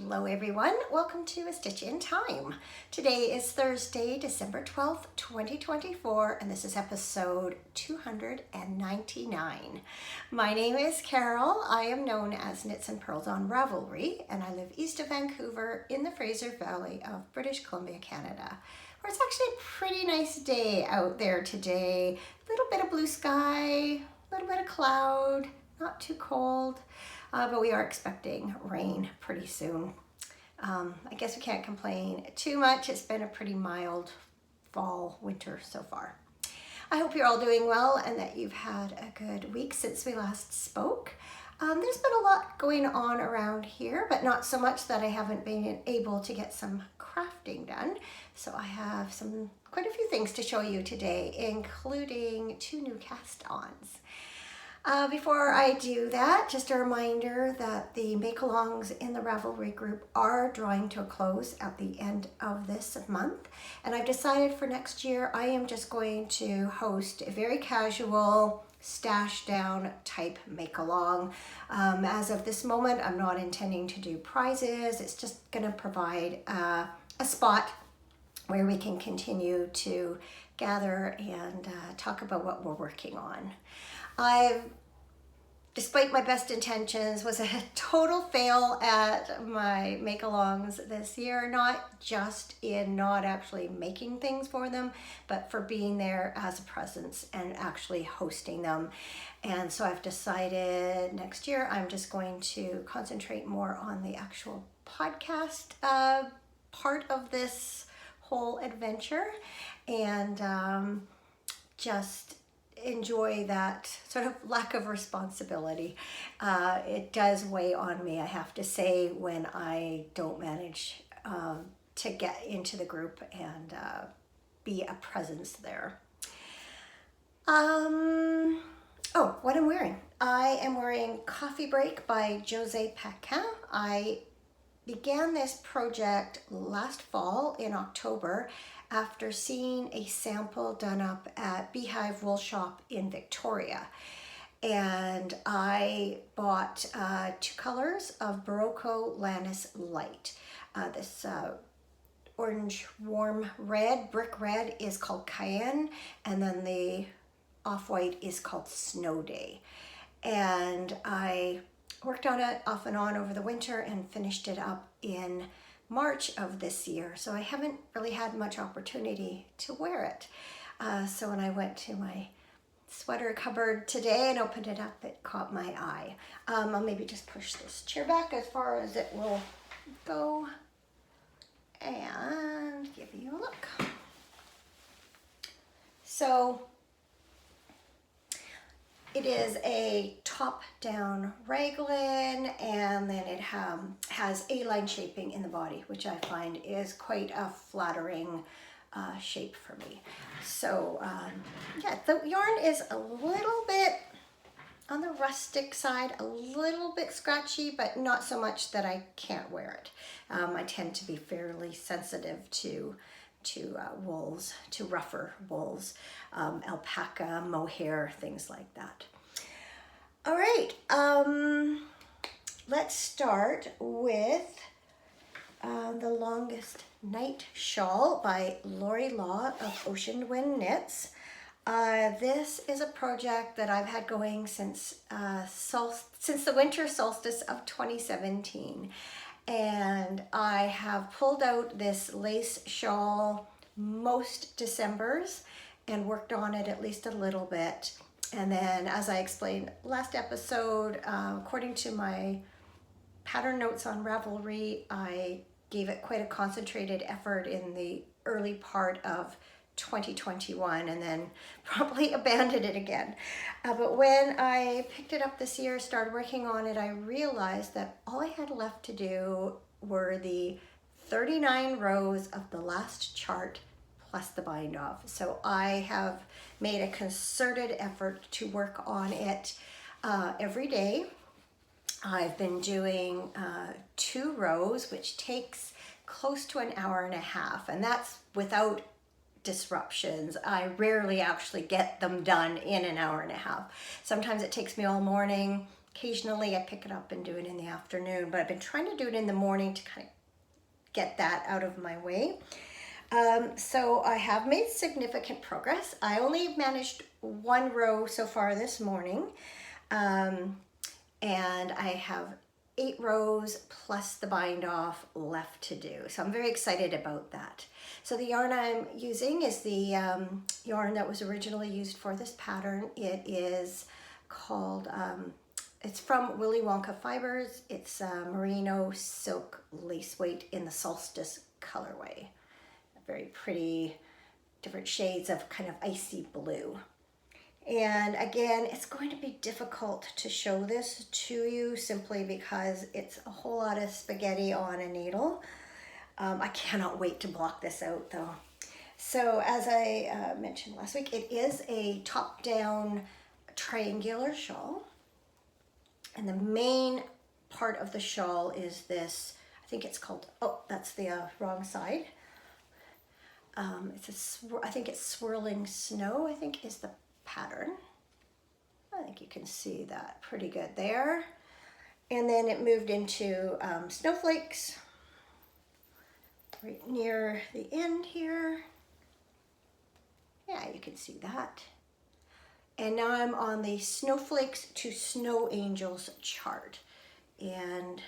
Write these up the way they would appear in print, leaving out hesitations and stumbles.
Hello everyone, welcome to A Stitch in Time. Today is Thursday, December 12th, 2024, and this is episode 299. My name is Carol. I am known as Knits and Pearls on Ravelry, and I live east of Vancouver in the Fraser Valley of British Columbia, Canada, where it's actually a pretty nice day out there today. A little bit of blue sky, a little bit of cloud, not too cold. But we are expecting rain pretty soon. I guess we can't complain too much. It's been a pretty mild fall, winter so far. I hope you're all doing well and that you've had a good week since we last spoke. There's been a lot going on around here, but not so much that I haven't been able to get some crafting done. So I have quite a few things to show you today, including 2 new cast-ons. Before I do that, just a reminder that the make-alongs in the Ravelry group are drawing to a close at the end of this month. And I've decided for next year, I am just going to host a very casual, stash down type make-along. As of this moment, I'm not intending to do prizes. It's just gonna provide a spot where we can continue to gather and talk about what we're working on. Despite my best intentions, was a total fail at my make-alongs this year, not just in not actually making things for them, but for being there as a presence and actually hosting them. And so I've decided next year I'm just going to concentrate more on the actual podcast part of this whole adventure and just enjoy that sort of lack of responsibility. It does weigh on me, I have to say, when I don't manage to get into the group and be a presence there. Oh, what I'm wearing. I am wearing Coffee Break by Jose Paquin. I began this project last fall in October after seeing a sample done up at Beehive Wool Shop in Victoria. And I bought 2 colors of Barocco Lannis Light. This orange warm red, brick red, is called Cayenne, and then the off-white is called Snow Day. And I worked on it off and on over the winter and finished it up in March of this year, so I haven't really had much opportunity to wear it. So when I went to my sweater cupboard today and opened it up, it caught my eye. I'll maybe just push this chair back as far as it will go and give you a look. So it is a top-down raglan, and then it has A-line shaping in the body, which I find is quite a flattering shape for me. So yeah, the yarn is a little bit on the rustic side, a little bit scratchy, but not so much that I can't wear it. I tend to be fairly sensitive to wools, to rougher wools, alpaca, mohair, things like that. All right, let's start with The Longest Night Shawl by Lori Law of Ocean Wind Knits. This is a project that I've had going since the winter solstice of 2017. And I have pulled out this lace shawl most Decembers and worked on it at least a little bit. And then, as I explained last episode, according to my pattern notes on Ravelry, I gave it quite a concentrated effort in the early part of 2021 and then probably abandoned it again. But when I picked it up this year, started working on it, I realized that all I had left to do were the 39 rows of the last chart plus the bind off. So I have made a concerted effort to work on it every day. I've been doing 2 rows, which takes close to an hour and a half, and that's without disruptions. I rarely actually get them done in an hour and a half. Sometimes it takes me all morning, occasionally I pick it up and do it in the afternoon, but I've been trying to do it in the morning to kind of get that out of my way. So I have made significant progress. I only managed one row so far this morning, and I have 8 rows plus the bind off left to do. So I'm very excited about that. So the yarn I'm using is the yarn that was originally used for this pattern. It is called, it's from Willy Wonka Fibers. It's merino silk lace weight in the solstice colorway. Very pretty, different shades of kind of icy blue. And again, it's going to be difficult to show this to you simply because it's a whole lot of spaghetti on a needle. I cannot wait to block this out though. So as I mentioned last week, it is a top-down triangular shawl. And the main part of the shawl is this, I think it's called, oh, that's the wrong side. I think it's Swirling Snow, I think is the pattern. I think you can see that pretty good there. And then it moved into snowflakes right near the end here. Yeah, you can see that. And now I'm on the Snowflakes to Snow Angels chart. And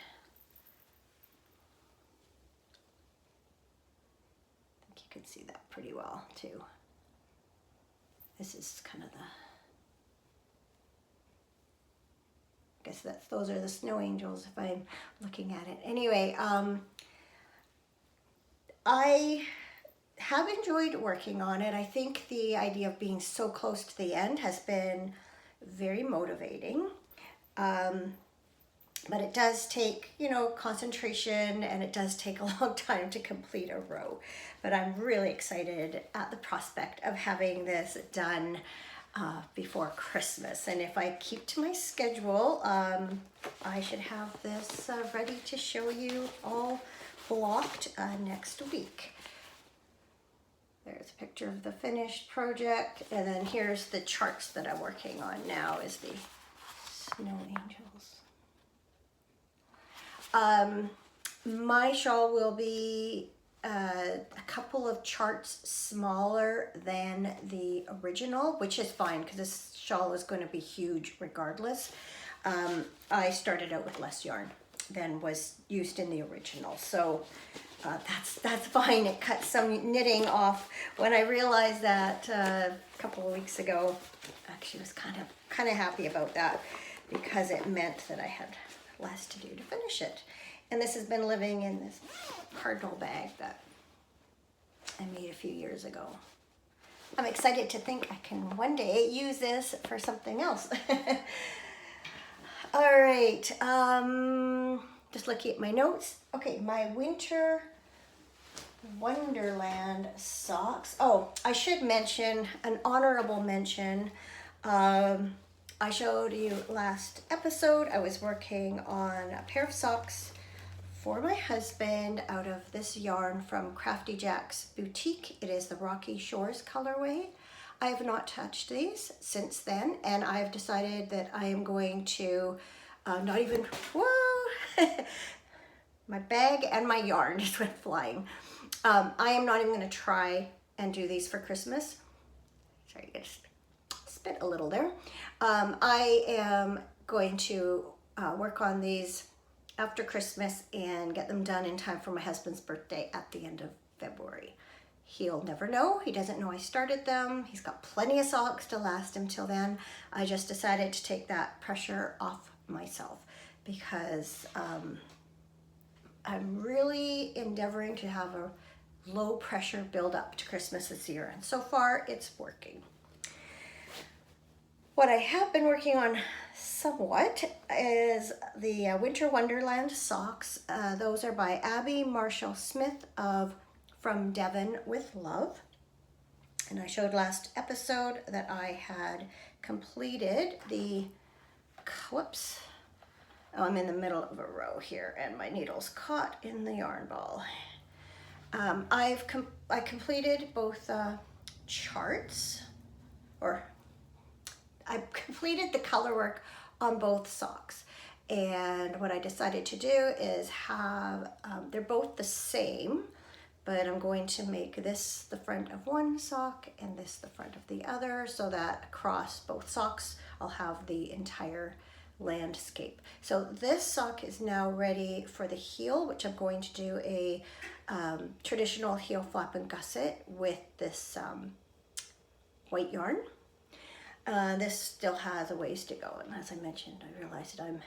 you can see that pretty well too. This is kind of the, I guess those are the snow angels if I'm looking at it. Anyway, I have enjoyed working on it. I think the idea of being so close to the end has been very motivating. But it does take, you know, concentration, and it does take a long time to complete a row. But I'm really excited at the prospect of having this done before Christmas. And if I keep to my schedule, I should have this ready to show you all blocked next week. There's a picture of the finished project. And then here's the charts that I'm working on now is the Snow Angels. My shawl will be a couple of charts smaller than the original, which is fine because this shawl is going to be huge regardless. I started out with less yarn than was used in the original, so that's fine. It cut some knitting off when I realized that a couple of weeks ago. Actually, was kind of happy about that because it meant that I had less to do to finish it. And this has been living in this cardinal bag that I made a few years ago. I'm excited to think I can one day use this for something else. All right, just looking at my notes. Okay, my Winter Wonderland socks. Oh, I should mention an honorable mention. I showed you last episode, I was working on a pair of socks for my husband out of this yarn from Crafty Jack's boutique. It is the Rocky Shores colorway. I have not touched these since then, and I've decided that I am going to not even, whoa, my bag and my yarn just went flying. I am not even going to try and do these for Christmas. Sorry, I just spit a little there. I am going to work on these after Christmas and get them done in time for my husband's birthday at the end of February. He'll never know. He doesn't know I started them. He's got plenty of socks to last him till then. I just decided to take that pressure off myself because I'm really endeavoring to have a low pressure build up to Christmas this year. And so far it's working. What I have been working on somewhat is the Winter Wonderland socks. Those are by Abby Marshall Smith of From Devon with Love. And I showed last episode that I had completed the, whoops, oh, I'm in the middle of a row here and my needle's caught in the yarn ball. I completed both charts, or I completed the color work on both socks. And what I decided to do is have, they're both the same, but I'm going to make this the front of one sock and this the front of the other, so that across both socks I'll have the entire landscape. So this sock is now ready for the heel, which I'm going to do a traditional heel flap and gusset with this white yarn. This still has a ways to go, and as I mentioned, I realized that I'm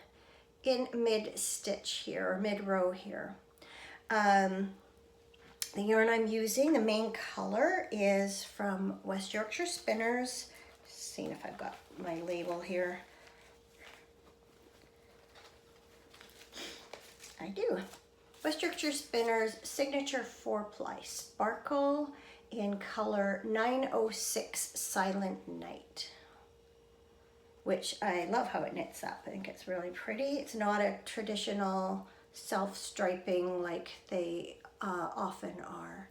in mid-stitch here, or mid-row here. The yarn I'm using, the main color, is from West Yorkshire Spinners. Seeing if I've got my label here. I do. West Yorkshire Spinners Signature 4-ply Sparkle in color 906 Silent Night, which I love how it knits up. I think it's really pretty. It's not a traditional self-striping like they often are.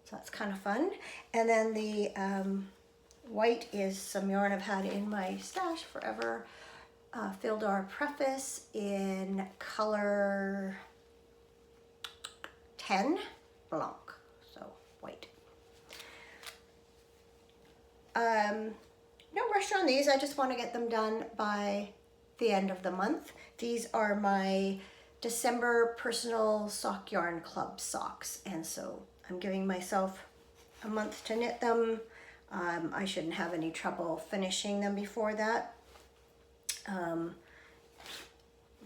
So that's kind of fun. And then the white is some yarn I've had in my stash forever. Fildar Preface in color 10 Blanc, so white. No rush on these. I just want to get them done by the end of the month. These are my December Personal Sock Yarn Club socks, and so I'm giving myself a month to knit them. I shouldn't have any trouble finishing them before that.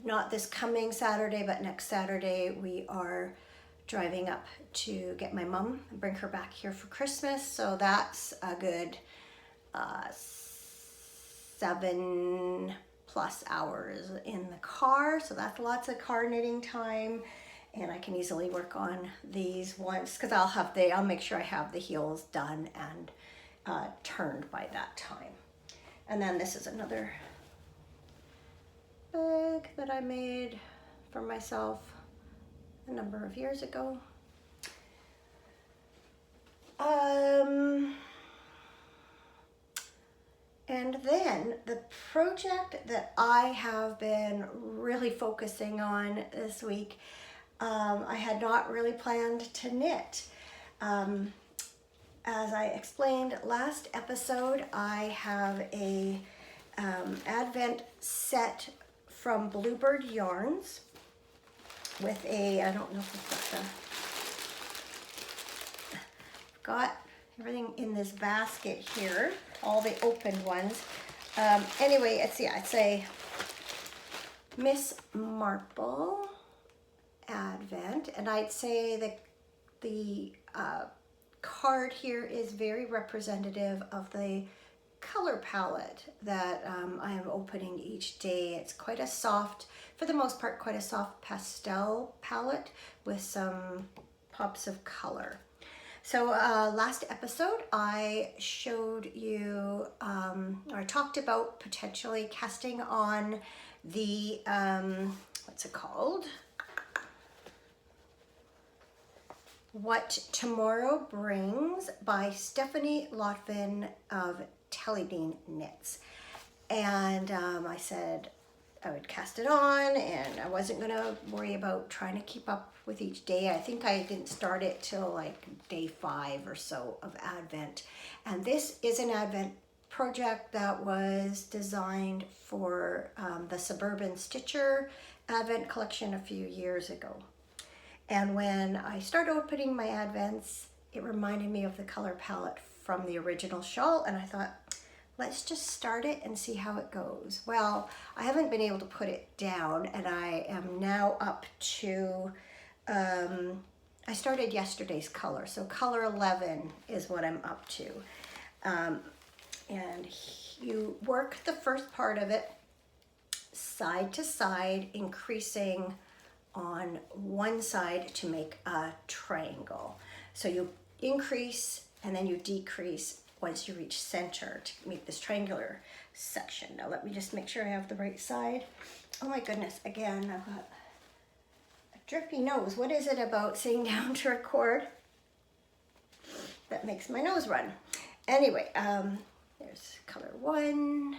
Not this coming Saturday, but next Saturday we are driving up to get my mom and bring her back here for Christmas, so that's a good 7+ hours in the car, so that's lots of car knitting time, and I can easily work on these once, because I'll make sure I have the heels done and turned by that time. And then this is another bag that I made for myself a number of years ago. And then the project that I have been really focusing on this week, I had not really planned to knit. As I explained last episode, I have a Advent set from Bluebird Yarns with a, I don't know if I've got everything in this basket here, all the opened ones. Anyway, it's a Miss Marple Advent, and I'd say that the card here is very representative of the color palette that I am opening each day. It's quite a soft, for the most part, quite a soft pastel palette with some pops of color. So last episode I showed you, or I talked about potentially casting on the, what's it called? What Tomorrow Brings by Stephanie Lotvin of Tellybean Knits. And I said I would cast it on, and I wasn't gonna worry about trying to keep up with each day. I think I didn't start it till like day 5 or so of Advent. And this is an Advent project that was designed for the Suburban Stitcher Advent collection a few years ago. And when I started opening my Advents, it reminded me of the color palette from the original shawl, and I thought, let's just start it and see how it goes. Well, I haven't been able to put it down, and I am now up to, I started yesterday's color, so color 11 is what I'm up to. And you work the first part of it side to side, increasing on one side to make a triangle. So you increase and then you decrease once you reach center to make this triangular section. Now let me just make sure I have the right side. Oh my goodness, again, I've got a drippy nose. What is it about sitting down to record that makes my nose run? Anyway, there's color 1,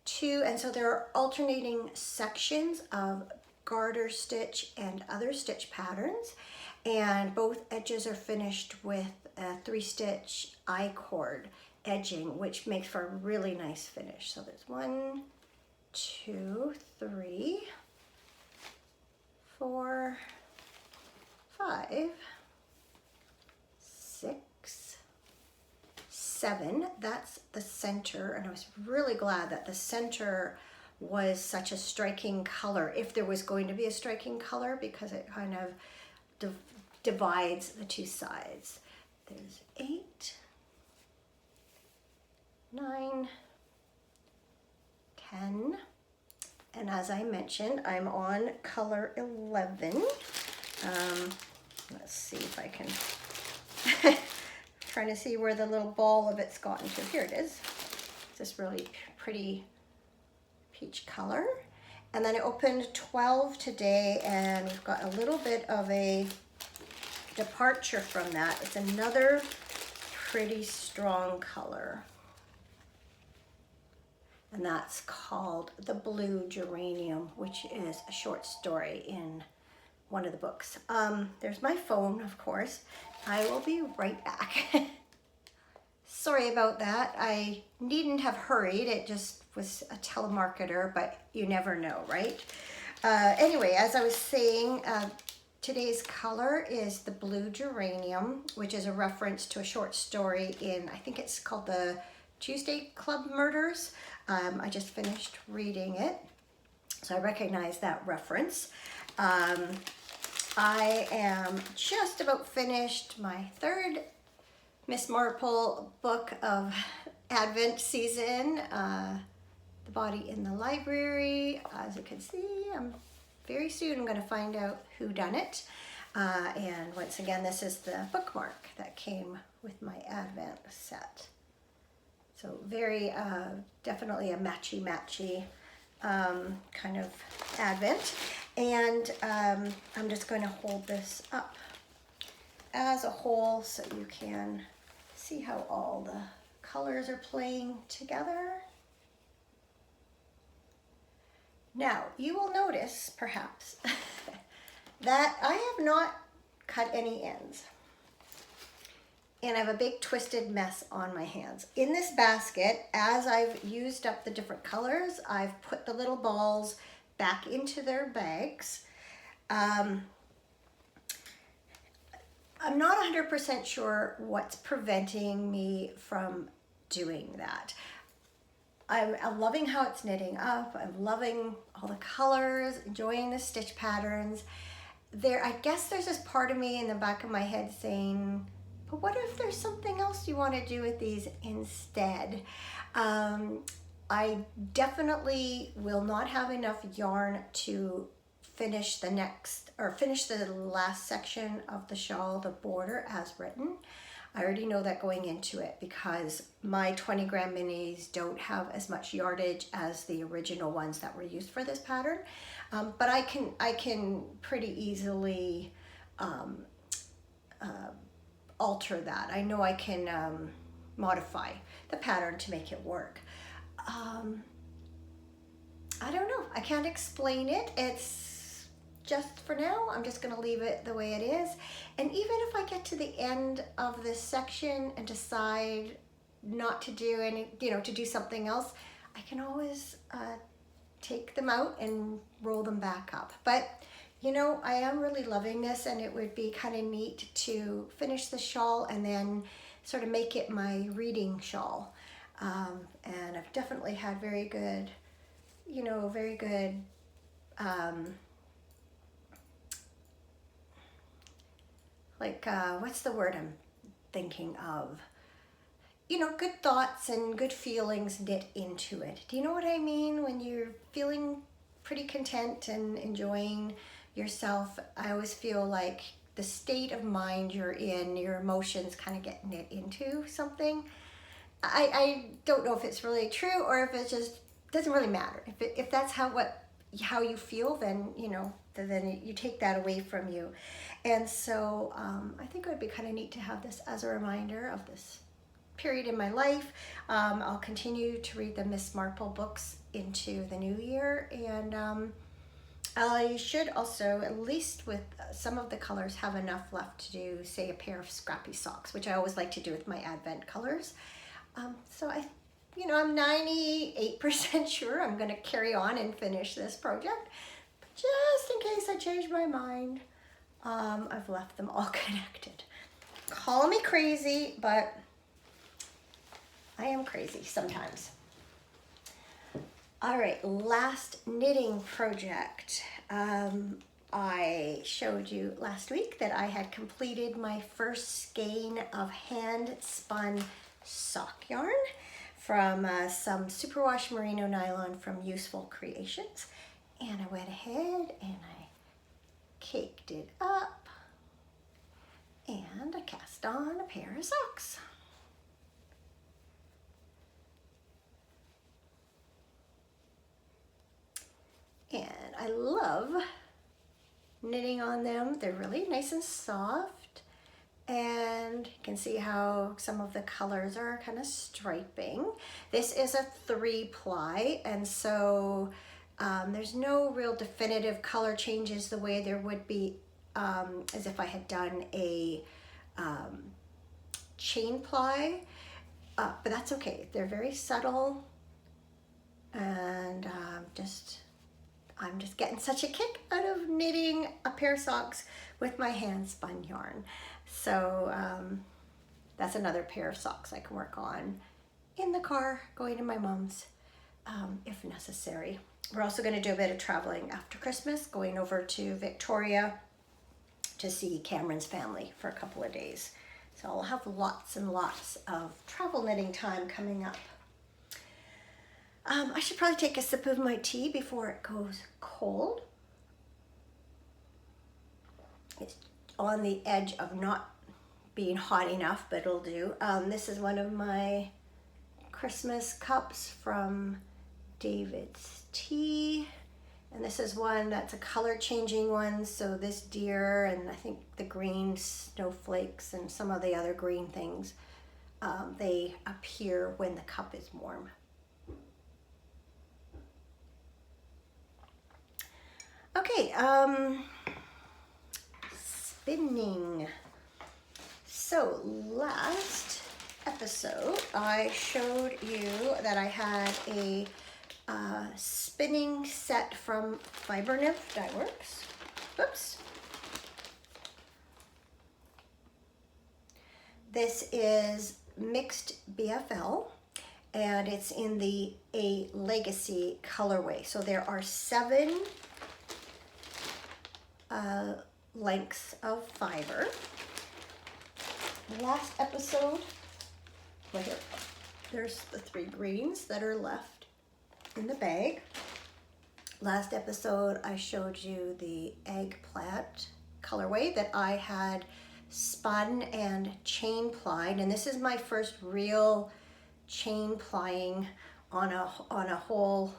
2, two, and so there are alternating sections of garter stitch and other stitch patterns, and both edges are finished with a 3-stitch I-cord edging, which makes for a really nice finish. So there's 1, 2, 3, 4, 5, 6, 7. That's the center, and I was really glad that the center was such a striking color, if there was going to be a striking color, because it kind of divides the two sides. There's 8, 9, 10, and as I mentioned, I'm on color 11. Let's see if I can, trying to see where the little ball of it's gotten to. Here it is. It's this really pretty peach color. And then I opened 12 today, and we've got a little bit of a departure from that. It's another pretty strong color, and that's called The Blue Geranium, which is a short story in one of the books. There's my phone, of course. I will be right back. Sorry about that. I needn't have hurried. It just was a telemarketer, but you never know, right? Anyway, as I was saying, today's color is The Blue Geranium, which is a reference to a short story in, I think it's called the Tuesday Club Murders. I just finished reading it, so I recognize that reference. I am just about finished my 3rd Miss Marple book of Advent season, The Body in the Library. As you can see, I'm very soon going to find out who done it. And once again, this is the bookmark that came with my Advent set. So very, definitely a matchy kind of Advent. And I'm just going to hold this up as a whole so you can see how all the colors are playing together. Now, you will notice, perhaps, that I have not cut any ends. And I have a big twisted mess on my hands. In this basket, as I've used up the different colors, I've put the little balls back into their bags. I'm not 100% sure what's preventing me from doing that. I'm loving how it's knitting up. I'm loving all the colors, enjoying the stitch patterns. I guess there's this part of me in the back of my head saying, but what if there's something else you want to do with these instead? I definitely will not have enough yarn to finish the last section of the shawl, the border as written. I already know that going into it because my 20 gram minis don't have as much yardage as the original ones that were used for this pattern. But I can pretty easily alter that. I know I can modify the pattern to make it work. I don't know. I can't explain it. It's just for now, I'm just going to leave it the way it is. And even if I get to the end of this section and decide not to do to do something else, I can always take them out and roll them back up. But I am really loving this, and it would be kind of neat to finish the shawl and then sort of make it my reading shawl. And I've definitely had very good, what's the word I'm thinking of? Good thoughts and good feelings knit into it. Do you know what I mean? When you're feeling pretty content and enjoying yourself, I always feel like the state of mind you're in, your emotions kind of get knit into something. I don't know if it's really true or if it just doesn't really matter. If that's how you feel, then then you take that away from you. And so I think it would be kind of neat to have this as a reminder of this period in my life. I'll continue to read the Miss Marple books into the new year. And I should also, at least with some of the colors, have enough left to do, say, a pair of scrappy socks, which I always like to do with my Advent colors. So I'm 98% sure I'm going to carry on and finish this project. But just in case I change my mind, I've left them all connected. Call me crazy, but I am crazy sometimes. All right, last knitting project. I showed you last week that I had completed my first skein of hand spun sock yarn from some superwash merino nylon from Useful Creations. And I went ahead and I caked it up and I cast on a pair of socks. And I love knitting on them. They're really nice and soft. And you can see how some of the colors are kind of striping. This is a 3-ply, and so there's no real definitive color changes the way there would be as if I had done a chain ply, but that's okay. They're very subtle, and I'm just getting such a kick out of knitting a pair of socks with my hand spun yarn. So that's another pair of socks I can work on in the car going to my mom's if necessary. We're also going to do a bit of traveling after Christmas, going over to Victoria to see Cameron's family for a couple of days. So I'll have lots and lots of travel knitting time coming up. I should probably take a sip of my tea before it goes cold. It's on the edge of not being hot enough, but it'll do. This is one of my Christmas cups from David's Tea. And this is one that's a color changing one. So this deer and I think the green snowflakes and some of the other green things, they appear when the cup is warm. Okay, spinning. So last episode I showed you that I had a spinning set from Fiber Nymph Dye Works. Oops. This is mixed BFL and it's in the A Legacy colorway. So there are 7 lengths of fiber. Last episode, well, there's the 3 greens that are left in the bag. Last episode I showed you the eggplant colorway that I had spun and chain plied, and this is my first real chain plying on a whole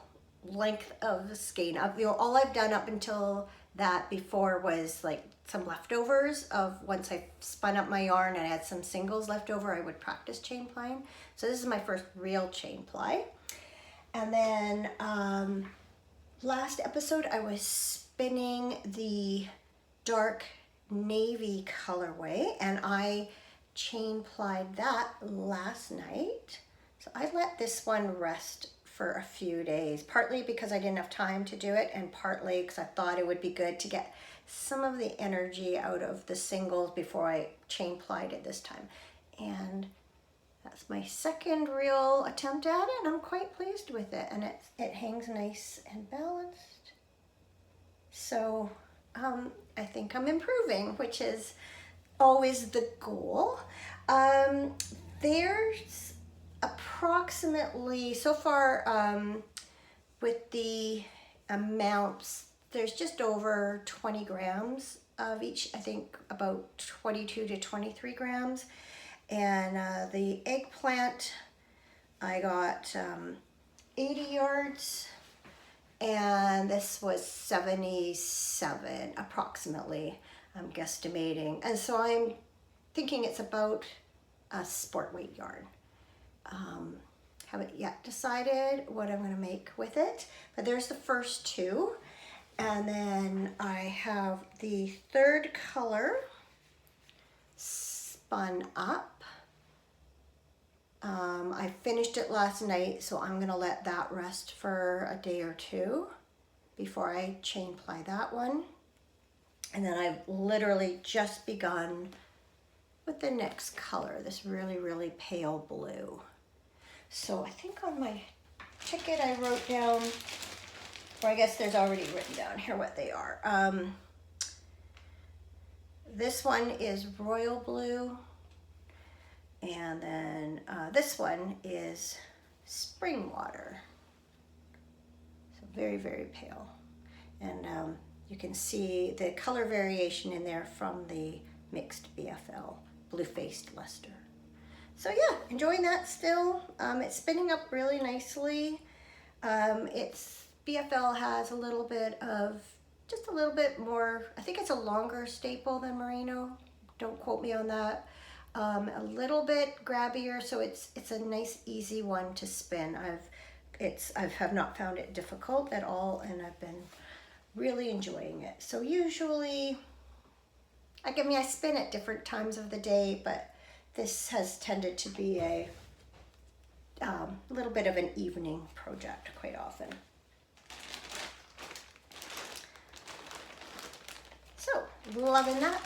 length of skein. All I've done up until that before was like some leftovers of once I spun up my yarn and I had some singles left over, I would practice chain plying. So this is my first real chain ply. And then last episode I was spinning the dark navy colorway and I chain plied that last night. So I let this one rest for a few days, partly because I didn't have time to do it and partly because I thought it would be good to get some of the energy out of the singles before I chain plied it this time. And that's my second real attempt at it and I'm quite pleased with it, and it hangs nice and balanced. So I think I'm improving, which is always the goal. There's approximately, so far with the amounts, there's just over 20 grams of each, I think about 22 to 23 grams. And the eggplant, I got 80 yards, and this was 77 approximately, I'm guesstimating. And so I'm thinking it's about a sport weight yarn. Haven't yet decided what I'm going to make with it, but there's the first two. And then I have the third color spun up. I finished it last night, so I'm gonna let that rest for a day or two before I chain ply that one. And then I've literally just begun with the next color, this really, really pale blue. So I think on my ticket I wrote down, or I guess there's already written down here what they are. This one is royal blue. And then this one is spring water. So very, very pale. And you can see the color variation in there from the mixed BFL, blue-faced luster. So yeah, enjoying that still. It's spinning up really nicely. It's BFL has a little bit of, just a little bit more, I think it's a longer staple than merino. Don't quote me on that. A little bit grabbier, so it's a nice easy one to spin. I have not found it difficult at all, and I've been really enjoying it. So usually, I spin at different times of the day, but this has tended to be a little bit of an evening project quite often. So loving that.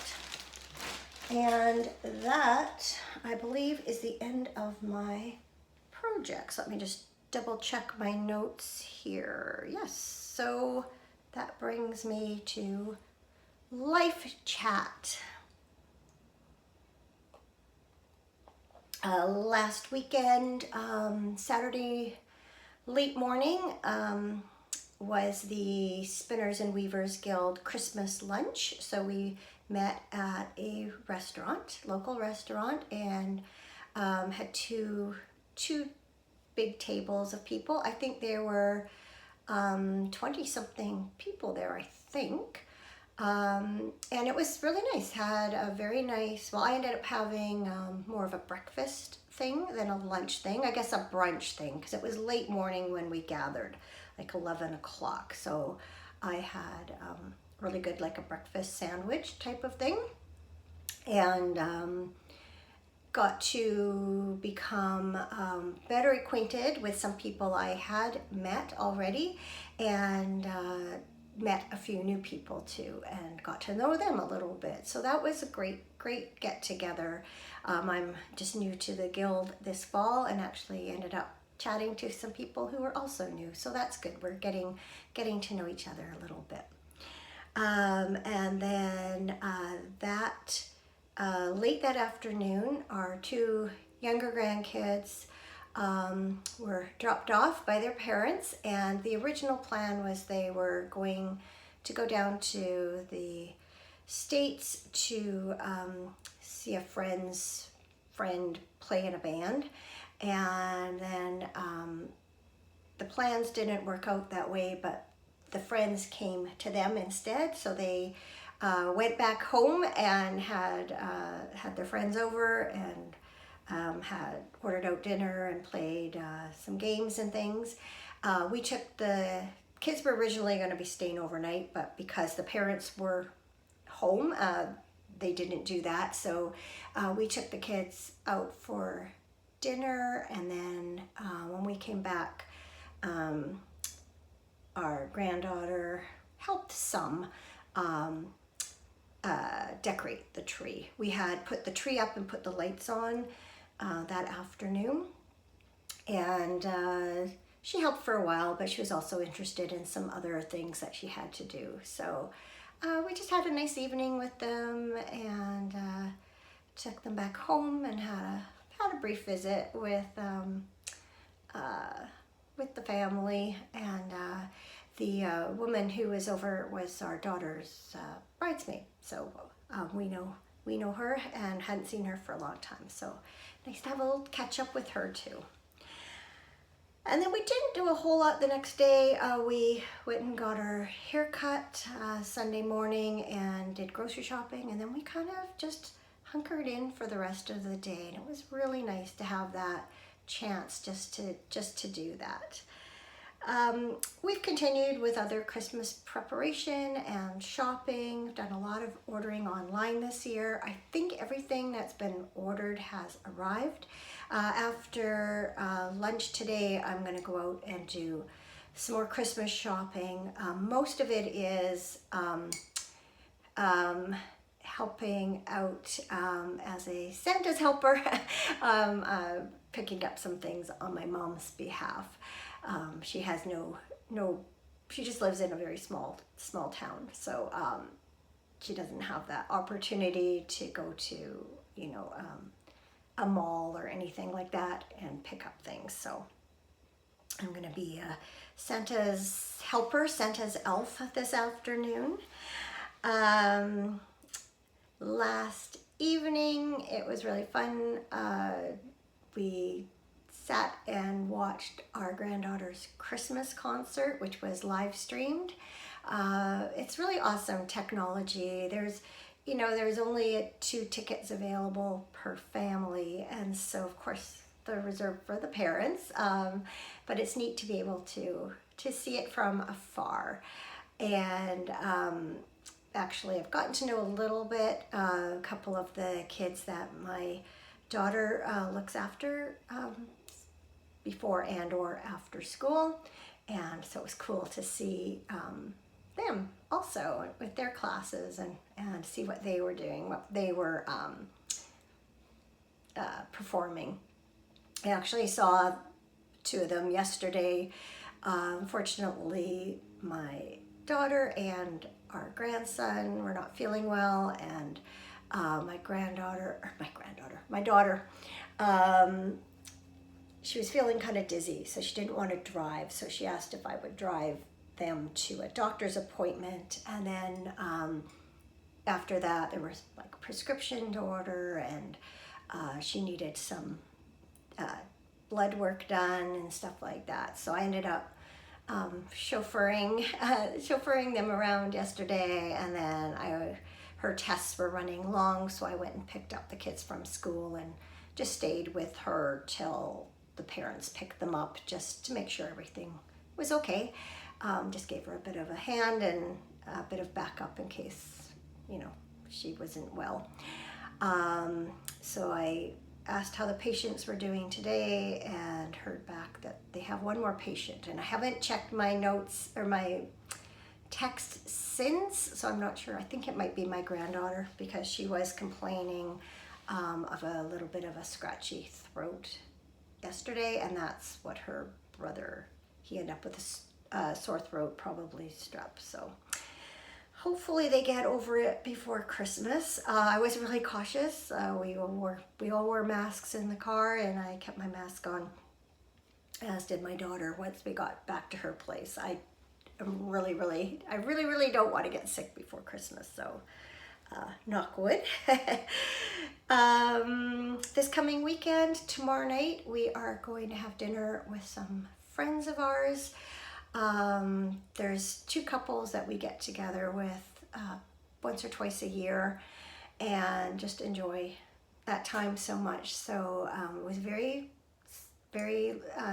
And that, I believe, is the end of my projects. Let me just double check my notes here. Yes, so that brings me to life chat. Last weekend, Saturday late morning, was the Spinners and Weavers Guild Christmas lunch. So we met at a restaurant, local restaurant, and had two big tables of people. I think there were 20-something people there, I think. And it was really nice. Had a very nice, well, I ended up having more of a breakfast thing than a lunch thing. I guess a brunch thing, because it was late morning when we gathered, like 11 o'clock. So I had really good, like a breakfast sandwich type of thing, and got to become better acquainted with some people I had met already, and met a few new people too, and got to know them a little bit. So that was a great get together. I'm just new to the guild this fall, and actually ended up chatting to some people who were also new. So that's good. We're getting to know each other a little bit. And then late that afternoon, our two younger grandkids were dropped off by their parents, and the original plan was they were going to go down to the States to see a friend play in a band, and then the plans didn't work out that way, but the friends came to them instead. So they went back home and had their friends over, and had ordered out dinner and played some games and things. We took the kids were originally going to be staying overnight, but because the parents were home, they didn't do that. So we took the kids out for dinner, and then when we came back, our granddaughter helped some decorate the tree. We had put the tree up and put the lights on that afternoon, and she helped for a while, but she was also interested in some other things that she had to do. So we just had a nice evening with them, and took them back home, and had a brief visit with the family. And the woman who was over was our daughter's bridesmaid. So we know her, and hadn't seen her for a long time. So nice to have a little catch up with her too. And then we didn't do a whole lot the next day. We went and got our hair cut Sunday morning, and did grocery shopping, and then we kind of just hunkered in for the rest of the day. And it was really nice to have that chance just to do that. We've continued with other Christmas preparation and shopping. Done a lot of ordering online this year. I think everything that's been ordered has arrived. After lunch today, I'm going to go out and do some more Christmas shopping. Most of it is helping out as a Santa's helper, picking up some things on my mom's behalf. She has she just lives in a very small town, so she doesn't have that opportunity to go to, a mall or anything like that and pick up things. So I'm gonna be Santa's helper, Santa's elf this afternoon. Last evening, it was really fun. We sat and watched our granddaughter's Christmas concert, which was live streamed. It's really awesome technology. There's only 2 tickets available per family, and so of course they're reserved for the parents. But it's neat to be able to see it from afar. And actually, I've gotten to know a little bit, a couple of the kids that my daughter looks after before and or after school, and so it was cool to see them also with their classes and see what they were doing, what they were performing. I actually saw 2 of them yesterday. Unfortunately, my daughter and our grandson were not feeling well, and my daughter, she was feeling kind of dizzy, so she didn't want to drive, so she asked if I would drive them to a doctor's appointment, and then after that there was like prescription to order, and she needed some blood work done and stuff like that, so I ended up chauffeuring them around yesterday, and then her tests were running long, so I went and picked up the kids from school and just stayed with her till the parents picked them up, just to make sure everything was okay. Just gave her a bit of a hand and a bit of backup in case, she wasn't well. So I asked how the patients were doing today and heard back that they have 1 more patient, and I haven't checked my notes or my text since, so I'm not sure. I think it might be my granddaughter, because she was complaining of a little bit of a scratchy throat yesterday, and that's what her brother, he ended up with a sore throat, probably strep. So hopefully they get over it before Christmas. I was really cautious. We all wore masks in the car, and I kept my mask on, as did my daughter once we got back to her place. I really don't want to get sick before Christmas, so knock wood. This coming weekend, tomorrow night, we are going to have dinner with some friends of ours. There's 2 couples that we get together with once or twice a year and just enjoy that time so much. So it was very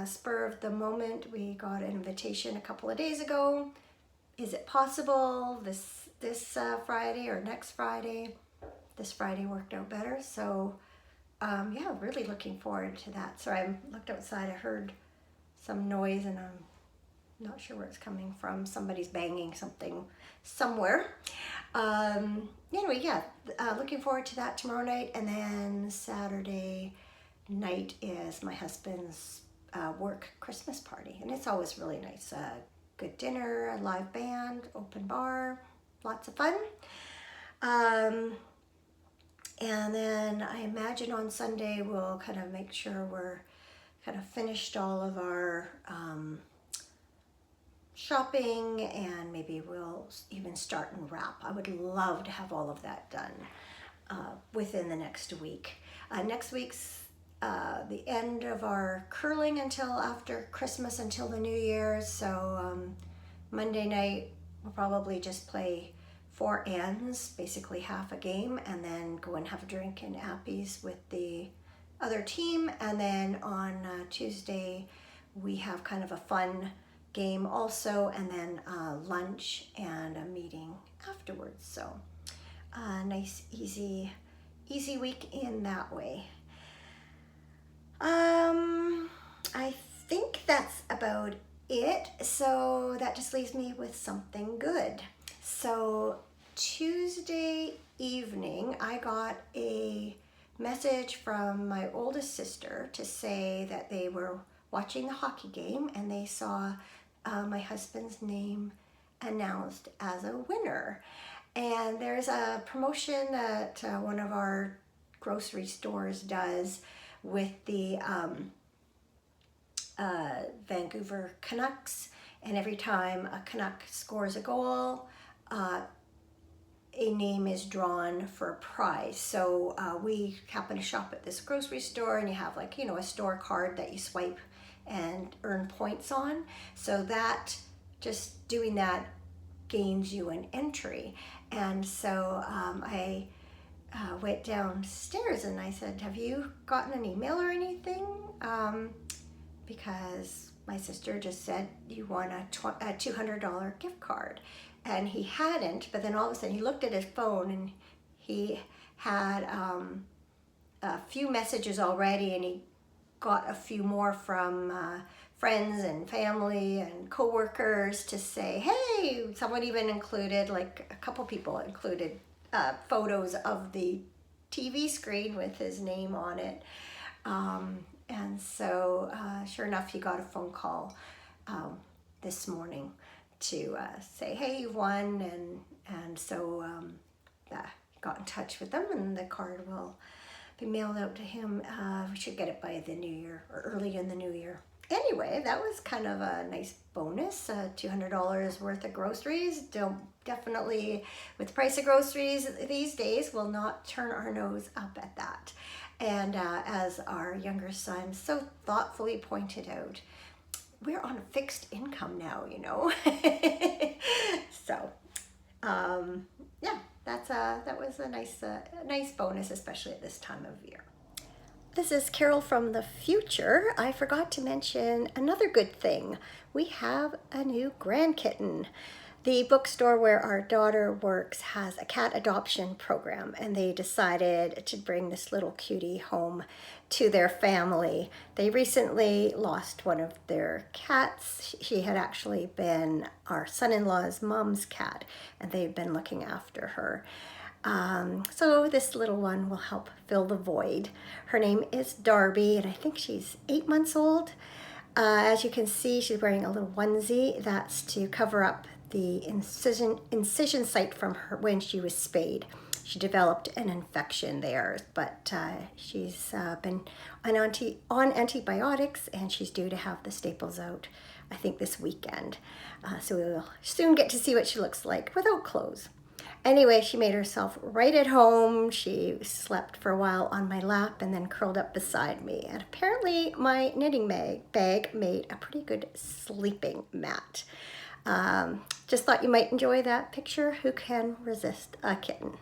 spur of the moment. We got an invitation a couple of days ago. Is it possible this Friday or next Friday? This Friday worked out better, so yeah, really looking forward to that. Sorry, I looked outside, I heard some noise, and I'm not sure where it's coming from. Somebody's banging something somewhere. Anyway, yeah, looking forward to that tomorrow night, and then Saturday night is my husband's work Christmas party, and it's always really nice. Good dinner, a live band, open bar, lots of fun. And then I imagine on Sunday we'll kind of make sure we're kind of finished all of our shopping, and maybe we'll even start and wrap. I would love to have all of that done within the next week. Next week's the end of our curling until after Christmas, until the New Year's. So Monday night we'll probably just play 4 ends, basically half a game, and then go and have a drink in Appy's with the other team, and then on Tuesday we have kind of a fun game also, and then lunch and a meeting afterwards. So nice easy week in that way. I think that's about it. So that just leaves me with something good. So Tuesday evening, I got a message from my oldest sister to say that they were watching the hockey game and they saw my husband's name announced as a winner. And there's a promotion that one of our grocery stores does with the Vancouver Canucks, and every time a Canuck scores a goal, a name is drawn for a prize. So we happen to shop at this grocery store, and you have like, a store card that you swipe and earn points on. So that, just doing that gains you an entry. And so I went downstairs and I said, have you gotten an email or anything? Because my sister just said you won a $200 gift card. And he hadn't, but then all of a sudden he looked at his phone and he had a few messages already, and he got a few more from friends and family and coworkers to say, hey, someone even included, like a couple people included photos of the TV screen with his name on it. And so sure enough, he got a phone call this morning to say, hey, you won. And so got in touch with them, and the card will be mailed out to him. We should get it by the new year, or early in the new year. Anyway, that was kind of a nice bonus, $200 worth of groceries. Definitely, with the price of groceries these days, will not turn our nose up at that. And as our younger son so thoughtfully pointed out, we're on a fixed income now, So, yeah, that was a nice bonus, especially at this time of year. This is Carol from the future. I forgot to mention another good thing. We have a new grand kitten. The bookstore where our daughter works has a cat adoption program, and they decided to bring this little cutie home to their family. They recently lost one of their cats. She had actually been our son-in-law's mom's cat, and they've been looking after her. So this little one will help fill the void. Her name is Darby, and I think she's 8 months old. As you can see, she's wearing a little onesie. That's to cover up the incision site from her when she was spayed. She developed an infection there, but she's been on antibiotics, and she's due to have the staples out, I think, this weekend. So we'll soon get to see what she looks like without clothes. Anyway, she made herself right at home. She slept for a while on my lap and then curled up beside me. And apparently my knitting bag made a pretty good sleeping mat. Just thought you might enjoy that picture. Who can resist a kitten?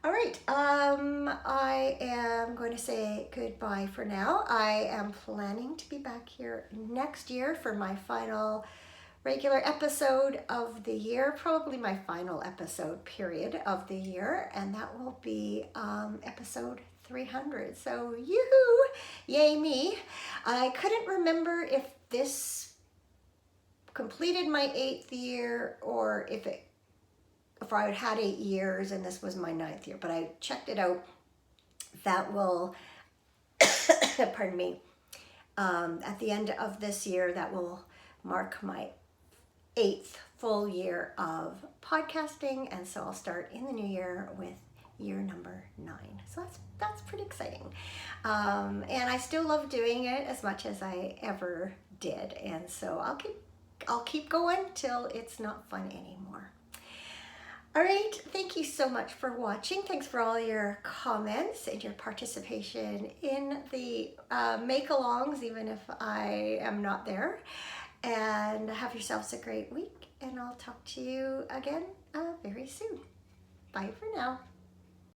All right, I am going to say goodbye for now. I am planning to be back here next year for my final regular episode of the year, probably my final episode period of the year, and that will be episode 300. So yoo-hoo, yay me. I couldn't remember if this completed my 8th year or if I had 8 years and this was my 9th year, but I checked it out. That will, pardon me, at the end of this year, that will mark my 8th full year of podcasting, and so I'll start in the new year with year number 9. So that's pretty exciting, and I still love doing it as much as I ever did, and so I'll keep going till it's not fun anymore. All right, thank you so much for watching. Thanks for all your comments and your participation in the make-alongs, even if I am not there. And have yourselves a great week, and I'll talk to you again very soon. Bye for now.